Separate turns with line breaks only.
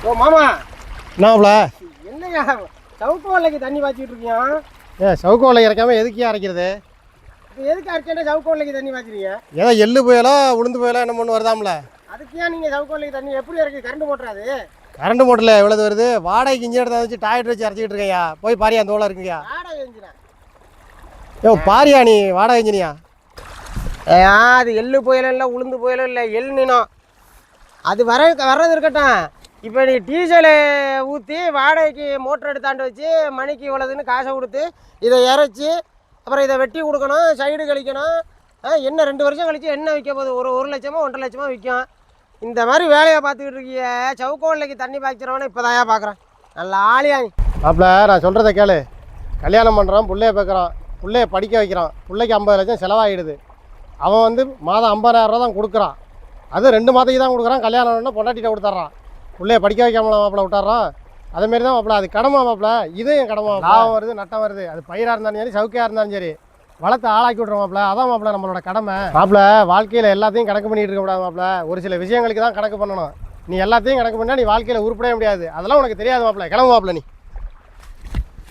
ஓ மாமா
என்னாப்ல
என்னையா சவுக்கு வலைக்கு தண்ணி பாய்ச்சிட்டு இருக்கியா?
சவுக்கு வலை இறக்காம எதுக்கியா அரைக்கிறது?
இப்போ எதுக்கு அரைச்சேன்டா சவுக்கு வலைக்கு தண்ணி பாய்ச்சிருக்கீங்க?
ஏதோ எள்ளு புயலோ உளுந்து புயலோ என்ன ஒன்று வருதாம்ல.
அதுக்கு ஏன் நீங்கள் சவுக்கு வலைக்கு தண்ணி எப்படி இறக்கி கரண்ட் போட்டுறாது?
கரண்ட் மோட்டரில் எவ்வளோ வருது? வாடகைக்கு இஞ்சி எடுத்து வச்சு டாய்லெட் வச்சு அரைச்சிக்கிட்டு இருக்கையா? போய் பாரியா அந்த தோலை இருக்குங்கயா.
வாடகை இன்ஜினா?
பாரியா நீ வாடகை இன்ஜினியா?
அது எள்ளு புயலும் இல்லை உளுந்து புயலும் இல்லை எள் நினம் அது வர்றது இருக்கட்டும். இப்போ நீ டீசலை ஊற்றி வாடகைக்கு மோட்டர் எடுத்தாண்டு வச்சு மணிக்கு இவ்வளோதுன்னு காசை கொடுத்து இதை இறைச்சி அப்புறம் இதை வெட்டி கொடுக்கணும், சைடு கழிக்கணும். என்ன 2 வருஷம் கழிச்சு என்ன விற்க போகுது? ஒரு லட்சமோ 1.5 லட்சமோ விற்கும். இந்த மாதிரி வேலையை பார்த்துக்கிட்டு இருக்கிய சவுக்கோல்லைக்கு தண்ணி பாய்ச்சிறவனே இப்போ தாயா பார்க்குறேன். நல்லா ஆளியா நீ.
மாப்பிள்ள நான் சொல்கிறத கேளு. கல்யாணம் பண்ணுறான், பிள்ளைய பார்க்குறான், பிள்ளைய படிக்க வைக்கிறான், பிள்ளைக்கு 50 லட்சம் செலவாகிடுது. அவன் வந்து மாதம் 50,000 ரூபா தான் கொடுக்குறான். அது 2 மாதத்துக்கு தான் கொடுக்குறான். கல்யாணம்னா பொண்டாட்டிகிட்ட கொடுத்துட்றான். பிள்ளைய படிக்க வைக்காமலாம் மாப்பிள்ள விட்டாரான். அதேமாரி தான் மாப்பிள்ள, அது கடமை மாப்பிள்ள. இதுவும் என் கடமை. லாபம் வருது நட்டம் வருது. அது பயிராக இருந்தாலும் சரி சவுக்கையாக இருந்தாலும் சரி வளர்த்து ஆளாக்கி விட்றோம் மாப்பிள்ள. அதான் மாப்பிள்ள நம்மளோட கடமை. மாப்பிள்ள வாழ்க்கையில் எல்லாத்தையும் கணக்கு பண்ணிட்டு இருக்க கூடாது மாப்பிள்ள. ஒரு சில விஷயங்களுக்கு தான் கணக்கு பண்ணணும். நீ எல்லாத்தையும் கணக்கு பண்ணால் நீ வாழ்க்கையில் உருப்படவே முடியாது. அதெல்லாம் உனக்கு தெரியாது மாப்பிள்ள. கிளம்பு மாப்பிள்ள நீ.